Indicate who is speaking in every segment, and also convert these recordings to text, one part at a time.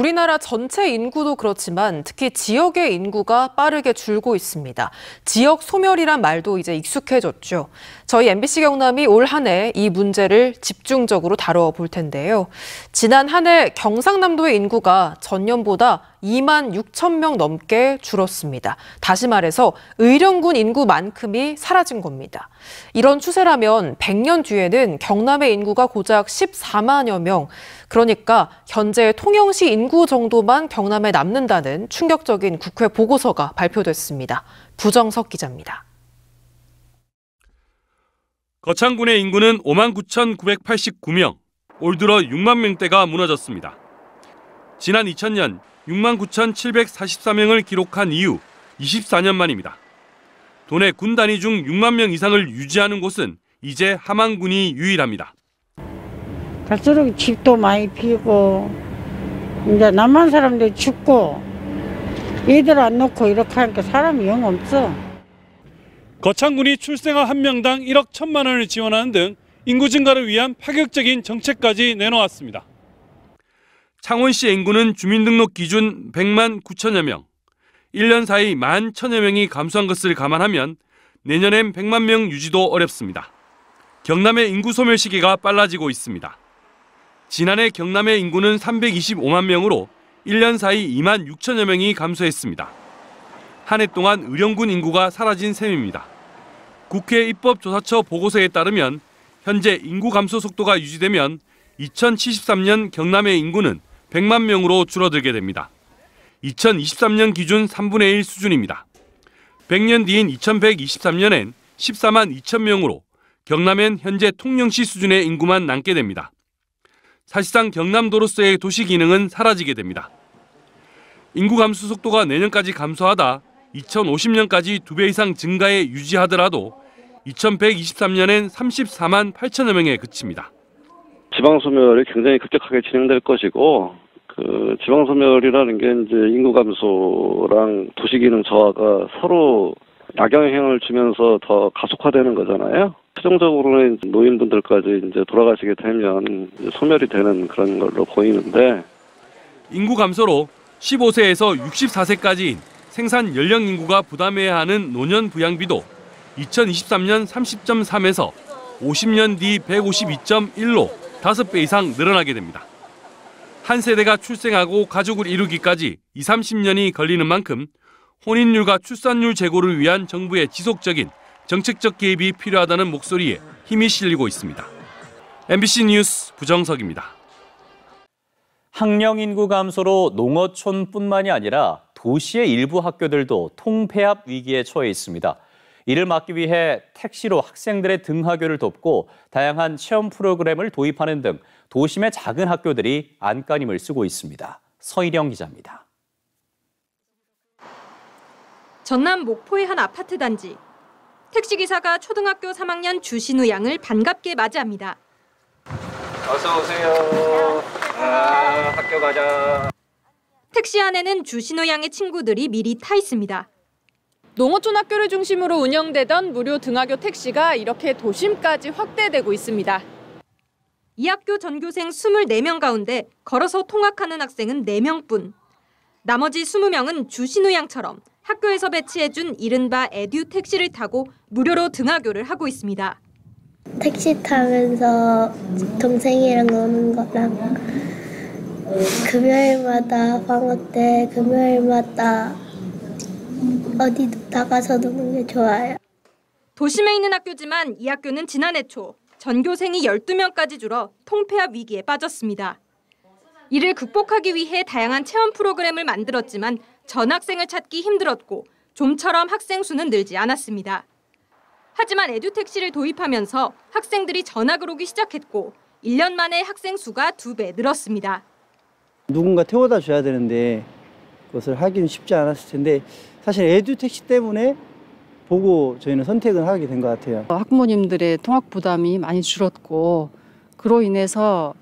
Speaker 1: 우리나라 전체 인구도 그렇지만 특히 지역의 인구가 빠르게 줄고 있습니다. 지역 소멸이란 말도 이제 익숙해졌죠. 저희 MBC 경남이 올 한 해 이 문제를 집중적으로 다뤄볼 텐데요. 지난 한 해 경상남도의 인구가 전년보다 2만 6천 명 넘게 줄었습니다. 다시 말해서 의령군 인구만큼이 사라진 겁니다. 이런 추세라면 100년 뒤에는 경남의 인구가 고작 14만여 명, 그러니까 현재 통영시 인구 정도만 경남에 남는다는 충격적인 국회 보고서가 발표됐습니다. 부정석 기자입니다.
Speaker 2: 거창군의 인구는 59,989명, 올 들어 6만 명대가 무너졌습니다. 지난 2000년 69,744명을 기록한 이후 24년 만입니다. 도내 군 단위 중 6만 명 이상을 유지하는 곳은 이제 함안군이 유일합니다.
Speaker 3: 갈수록 집도 많이 비고 이제 남한 사람들 죽고 애들 안 놓고 이렇게 하니까 사람이 영 없어.
Speaker 2: 거창군이 출생아 한 명당 1억 1천만 원을 지원하는 등 인구 증가를 위한 파격적인 정책까지 내놓았습니다. 창원시의 인구는 주민등록 기준 100만 9천여 명, 1년 사이 1만 1천여 명이 감소한 것을 감안하면 내년엔 100만 명 유지도 어렵습니다. 경남의 인구 소멸 시기가 빨라지고 있습니다. 지난해 경남의 인구는 325만 명으로 1년 사이 2만 6천여 명이 감소했습니다. 한 해 동안 의령군 인구가 사라진 셈입니다. 국회 입법조사처 보고서에 따르면 현재 인구 감소 속도가 유지되면 2073년 경남의 인구는 100만 명으로 줄어들게 됩니다. 2023년 기준 3분의 1 수준입니다. 100년 뒤인 2123년엔 14만 2천 명으로 경남엔 현재 통영시 수준의 인구만 남게 됩니다. 사실상 경남도로서의 도시 기능은 사라지게 됩니다. 인구 감소 속도가 내년까지 감소하다 2050년까지 2배 이상 증가에 유지하더라도 2123년엔 34만 8천여 명에 그칩니다.
Speaker 4: 지방소멸이 굉장히 급격하게 진행될 것이고, 지방소멸이라는 게 이제 인구 감소랑 도시기능 저하가 서로 악영향을 주면서 더 가속화되는 거잖아요. 최종적으로는 노인분들까지 이제 돌아가시게 되면 이제 소멸이 되는 그런 걸로 보이는데,
Speaker 2: 인구 감소로 15세에서 64세까지인 생산 연령 인구가 부담해야 하는 노년 부양비도 2023년 30.3에서 50년 뒤 152.1로 5배 이상 늘어나게 됩니다. 한 세대가 출생하고 가족을 이루기까지 20, 30년이 걸리는 만큼 혼인율과 출산율 제고를 위한 정부의 지속적인 정책적 개입이 필요하다는 목소리에 힘이 실리고 있습니다. MBC 뉴스 부정석입니다.
Speaker 5: 학령 인구 감소로 농어촌뿐만이 아니라 도시의 일부 학교들도 통폐합 위기에 처해 있습니다. 이를 막기 위해 택시로 학생들의 등하교를 돕고 다양한 체험 프로그램을 도입하는 등 도심의 작은 학교들이 안간힘을 쓰고 있습니다. 서희령 기자입니다.
Speaker 6: 전남 목포의 한 아파트 단지. 택시기사가 초등학교 3학년 주신우 양을 반갑게 맞이합니다.
Speaker 7: 어서 오세요. 학교 가자.
Speaker 6: 택시 안에는 주신우 양의 친구들이 미리 타 있습니다.
Speaker 8: 농어촌 학교를 중심으로 운영되던 무료 등하교 택시가 이렇게 도심까지 확대되고 있습니다.
Speaker 6: 이 학교 전교생 24명 가운데 걸어서 통학하는 학생은 4명뿐. 나머지 20명은 주신우 양처럼 학교에서 배치해준 이른바 에듀 택시를 타고 무료로 등하교를 하고 있습니다.
Speaker 9: 택시 타면서 동생이랑 노는 거랑 금요일마다 방학 때 금요일마다 어디 나가서 노는 게 좋아요.
Speaker 6: 도심에 있는 학교지만 이 학교는 지난해 초 전교생이 12명까지 줄어 통폐합 위기에 빠졌습니다. 이를 극복하기 위해 다양한 체험 프로그램을 만들었지만 전학생을 찾기 힘들었고 좀처럼 학생 수는 늘지 않았습니다. 하지만 에듀택시를 도입하면서 학생들이 전학을 오기 시작했고 1년 만에 학생 수가 2배 늘었습니다.
Speaker 10: 누군가 태워다 줘야 되는데 그것을 하기는 쉽지 않았을 텐데 사실 에듀택시 때문에 보고 저희는 선택을 하게 된 것 같아요.
Speaker 11: 학부모님들의 통학 부담이 많이 줄었고 그로 인해서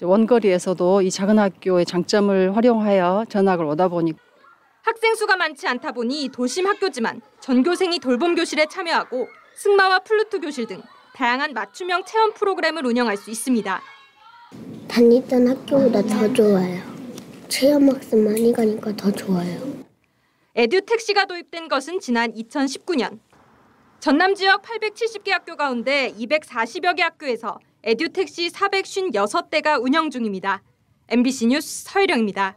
Speaker 11: 원거리에서도 이 작은 학교의 장점을 활용하여 전학을 오다 보니
Speaker 6: 학생 수가 많지 않다 보니 도심 학교지만 전교생이 돌봄 교실에 참여하고 승마와 플루트 교실 등 다양한 맞춤형 체험 프로그램을 운영할 수 있습니다.
Speaker 9: 다니던 학교보다 더 좋아요. 체험학습 많이 가니까 더 좋아요.
Speaker 6: 에듀택시가 도입된 것은 지난 2019년. 전남 지역 870개 학교 가운데 240여 개 학교에서 에듀택시 456대가 운영 중입니다. MBC 뉴스 서혜령입니다.